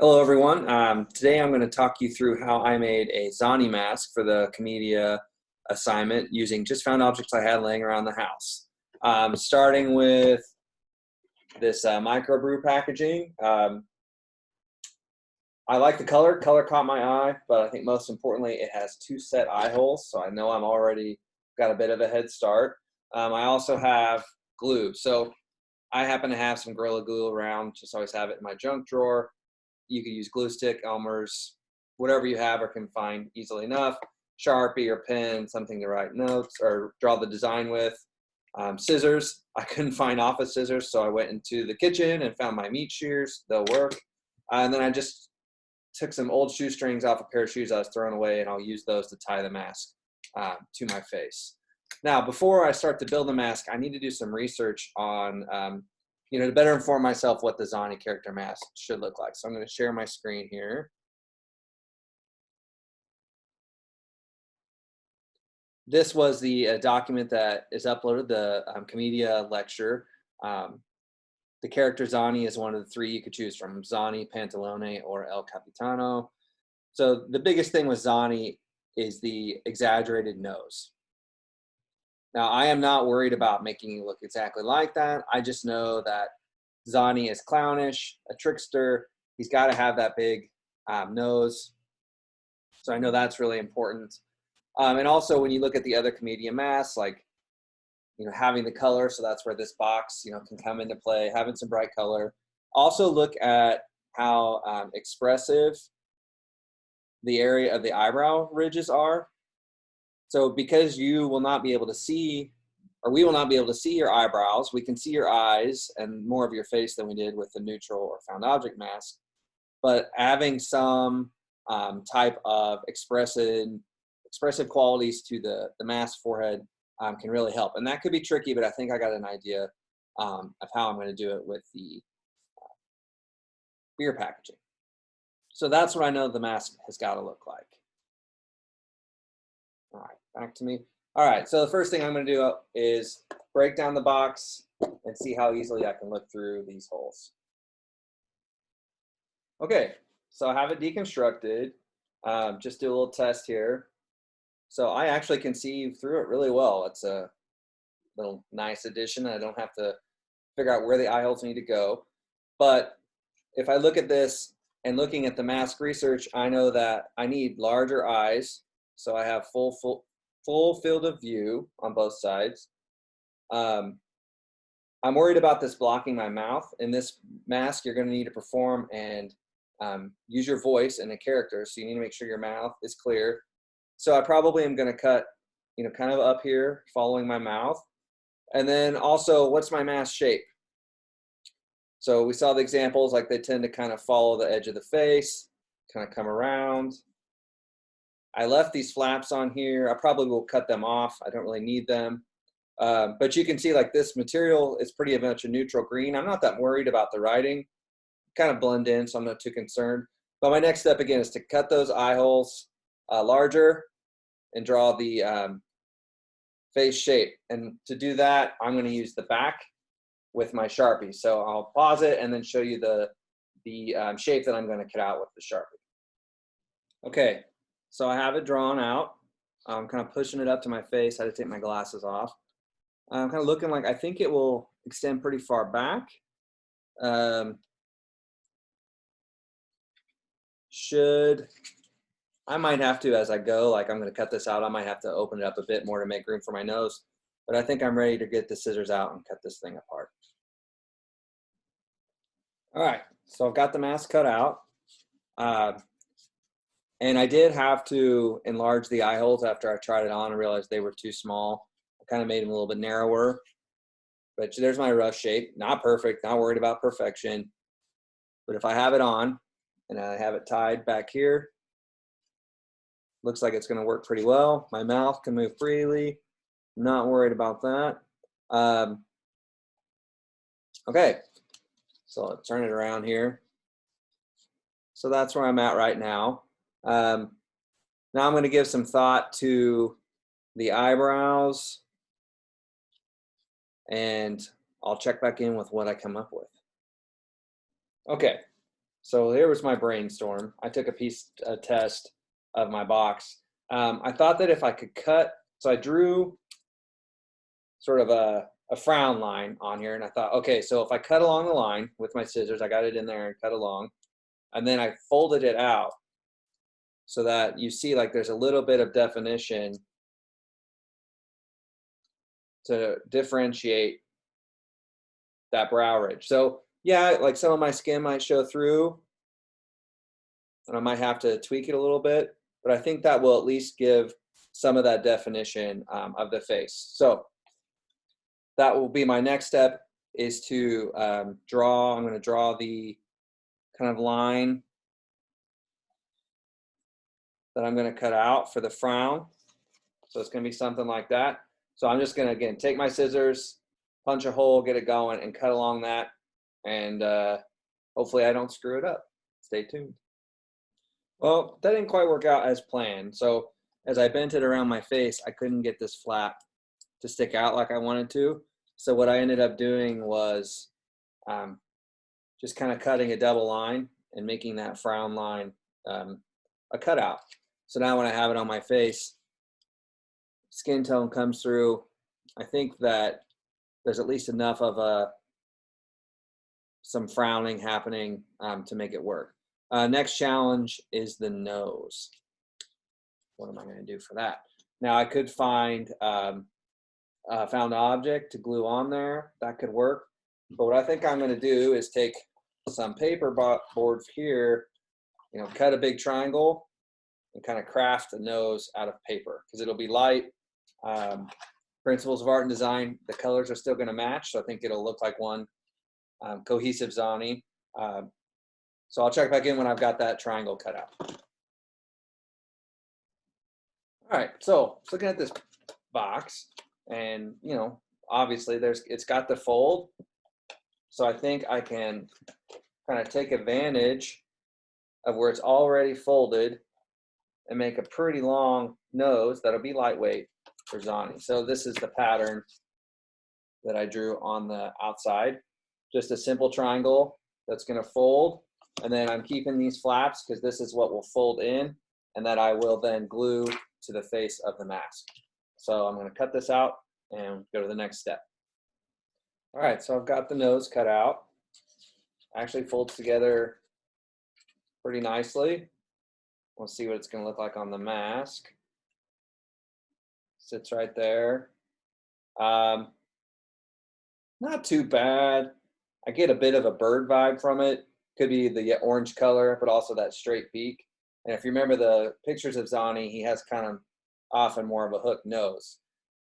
Hello, everyone. Today I'm going to talk you through how I made a Zanni mask for the commedia assignment using just found objects I had laying around the house. Starting with this microbrew packaging. I like the color. Color caught my eye, but I think most importantly, it has two set eye holes, so I know I'm already got a bit of a head start. I also have glue. So I happen to have some Gorilla Glue around, just always have it in my junk drawer. You could use glue stick, Elmer's, whatever you have or can find easily enough. Sharpie or pen, something to write notes or draw the design with. Scissors, I couldn't find office scissors, so I went into the kitchen and found my meat shears. They'll work. And then I just took some old shoestrings off a pair of shoes I was throwing away, and I'll use those to tie the mask to my face. Now, before I start to build the mask, I need to do some research on to better inform myself what the Zanni character mask should look like. So I'm going to share my screen here. This was the document that is uploaded, the commedia lecture. The character Zanni is one of the three you could choose from, Zanni, Pantalone, or El Capitano. So the biggest thing with Zanni is the exaggerated nose. Now, I am not worried about making it look exactly like that. I just know that Zanni is clownish, a trickster. He's got to have that big nose. So I know that's really important. And also, when you look at the other commedia masks, like, having the color, so that's where this box, can come into play, having some bright color. Also look at how expressive the area of the eyebrow ridges are. So because you will not be able to see, or we will not be able to see your eyebrows, we can see your eyes and more of your face than we did with the neutral or found object mask. But having some type of expressive qualities to the mask forehead can really help. And that could be tricky, but I think I got an idea of how I'm going to do it with the beer packaging. So that's what I know the mask has got to look like. All right, back to me. All right, so the first thing I'm going to do is break down the box and see how easily I can look through these holes. Okay, so I have it deconstructed. Just do a little test here. So I actually can see through it really well. It's a little nice addition. I don't have to figure out where the eye holes need to go. But if I look at this and looking at the mask research, I know that I need larger eyes. So I have full field of view on both sides. I'm worried about this blocking my mouth. In this mask, you're going to need to perform and use your voice and a character. So you need to make sure your mouth is clear. So I probably am going to cut, kind of up here, following my mouth. And then also, what's my mask shape? So we saw the examples, like they tend to kind of follow the edge of the face, kind of come around. I left these flaps on here. I probably will cut them off. I don't really need them. But you can see like this material is pretty much a neutral green. I'm not that worried about the writing. Kind of blend in, so I'm not too concerned. But my next step again is to cut those eye holes larger and draw the face shape. And to do that, I'm going to use the back with my Sharpie. So I'll pause it and then show you the shape that I'm going to cut out with the Sharpie. Okay, so I have it drawn out. I'm kind of pushing it up to my face. I had to take my glasses off. I'm kind of looking like I think it will extend pretty far back. I might have to, as I go, like I'm going to cut this out, I might have to open it up a bit more to make room for my nose. But I think I'm ready to get the scissors out and cut this thing apart. All right, so I've got the mask cut out. And I did have to enlarge the eye holes after I tried it on and realized they were too small. I kind of made them a little bit narrower. But there's my rough shape. Not perfect, not worried about perfection. But if I have it on and I have it tied back here, looks like it's going to work pretty well. My mouth can move freely. Not worried about that. Okay, so I'll turn it around here. So that's where I'm at right now. Now I'm going to give some thought to the eyebrows, and I'll check back in with what I come up with. Okay, So here was my brainstorm. I took a test of my box. I thought that if I could cut, so I drew sort of a frown line on here, and I thought, okay, so if I cut along the line with my scissors, I got it in there and cut along, and then I folded it out so that you see like there's a little bit of definition to differentiate that brow ridge. So yeah, like some of my skin might show through, and I might have to tweak it a little bit, but I think that will at least give some of that definition of the face. So that will be my next step, is to draw. I'm going to draw the kind of line that I'm going to cut out for the frown. So it's going to be something like that. So I'm just going to, again, take my scissors, punch a hole, get it going, and cut along that. And hopefully I don't screw it up. Stay tuned. Well, that didn't quite work out as planned. So as I bent it around my face, I couldn't get this flap to stick out like I wanted to. So what I ended up doing was just kind of cutting a double line and making that frown line a cutout. So now when I have it on my face, skin tone comes through. I think that there's at least enough of some frowning happening to make it work. Next challenge is the nose. What am I going to do for that? Now I could find a found object to glue on there. That could work. But what I think I'm going to do is take some paper board here, cut a big triangle and kind of craft a nose out of paper because it'll be light. Principles of art and design, the colors are still going to match, so I think it'll look like one cohesive Zanni. So I'll check back in when I've got that triangle cut out. All right, so looking at this box, and obviously it's got the fold, so I think I can kind of take advantage of where it's already folded and make a pretty long nose that'll be lightweight for Zanni. So this is the pattern that I drew on the outside. Just a simple triangle that's going to fold, and then I'm keeping these flaps because this is what will fold in, and that I will then glue to the face of the mask. So I'm going to cut this out and go to the next step. All right, so I've got the nose cut out. Actually folds together pretty nicely. We'll see what it's going to look like on the mask. Sits right there. Not too bad. I get a bit of a bird vibe from it. Could be the orange color, but also that straight beak. And if you remember the pictures of Zanni, he has kind of often more of a hook nose.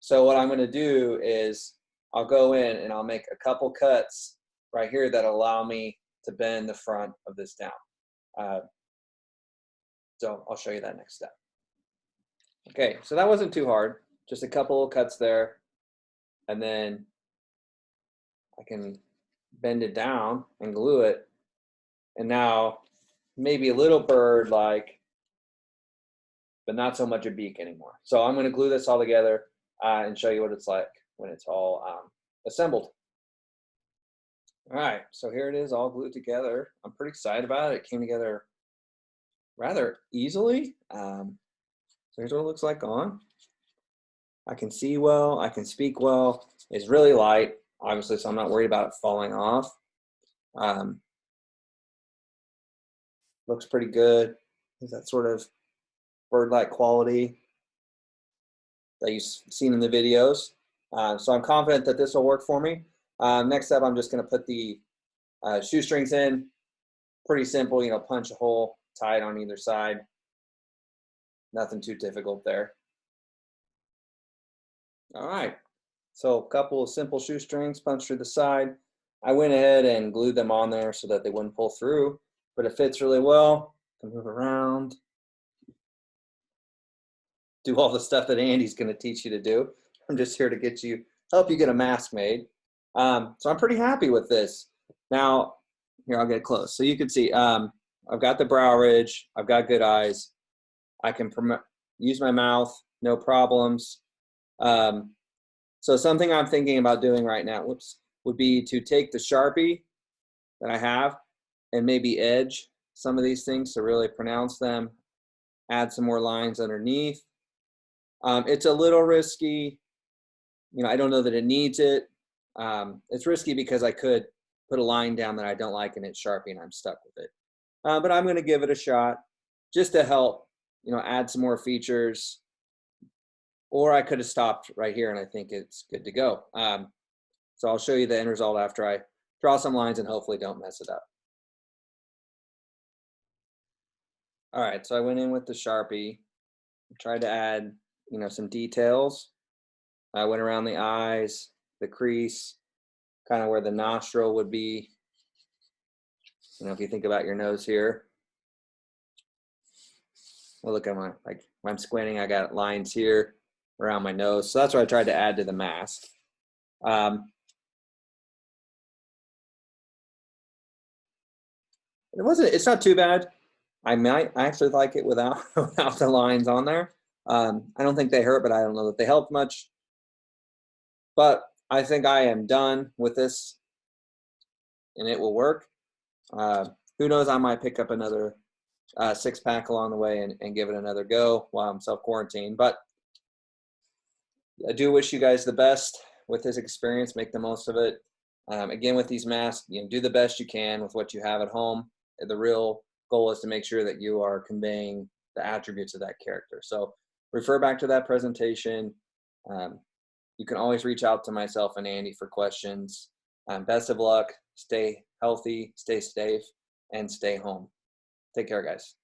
So what I'm going to do is I'll go in and I'll make a couple cuts right here that allow me to bend the front of this down. So I'll show you that next step. Okay, so that wasn't too hard. Just a couple of cuts there, and then I can bend it down and glue it. And now maybe a little bird-like, but not so much a beak anymore. So I'm going to glue this all together and show you what it's like when it's all assembled. All right, so here it is all glued together. I'm pretty excited about it. It came together rather easily. So here's what it looks like on. I can see well, I can speak well. It's really light, obviously, so I'm not worried about it falling off. Looks pretty good. There's that sort of bird-like quality that you've seen in the videos. So I'm confident that this will work for me. Next up, I'm just going to put the shoestrings in. Pretty simple, punch a hole, tie it on either side. Nothing too difficult there. All right, so a couple of simple shoestrings punched through the side. I went ahead and glued them on there so that they wouldn't pull through, but it fits really well. Can move around. Do all the stuff that Andy's going to teach you to do. I'm just here to help you get a mask made. So I'm pretty happy with this. Now, here, I'll get close. So you can see I've got the brow ridge. I've got good eyes. I can use my mouth, no problems. So something I'm thinking about doing right now, would be to take the Sharpie that I have and maybe edge some of these things to really pronounce them, add some more lines underneath. It's a little risky. I don't know that it needs it. It's risky because I could put a line down that I don't like and it's Sharpie and I'm stuck with it. But I'm going to give it a shot just to help, add some more features. Or I could have stopped right here and I think it's good to go. So I'll show you the end result after I draw some lines and hopefully don't mess it up. All right, so I went in with the Sharpie, tried to add, some details. I went around the eyes, the crease, kind of where the nostril would be. If you think about your nose here. Well, look at when I'm squinting, I got lines here around my nose. So that's what I tried to add to the mask. It's not too bad. I actually like it without without the lines on there. I don't think they hurt, but I don't know that they helped much. But I think I am done with this and it will work. Who knows, I might pick up another 6-pack along the way and give it another go while I'm self-quarantined. But I do wish you guys the best with this experience. Make the most of it. Again, with these masks, do the best you can with what you have at home. The real goal is to make sure that you are conveying the attributes of that character. So refer back to that presentation. You can always reach out to myself and Andy for questions. Best of luck. Stay healthy, stay safe, and stay home. Take care, guys.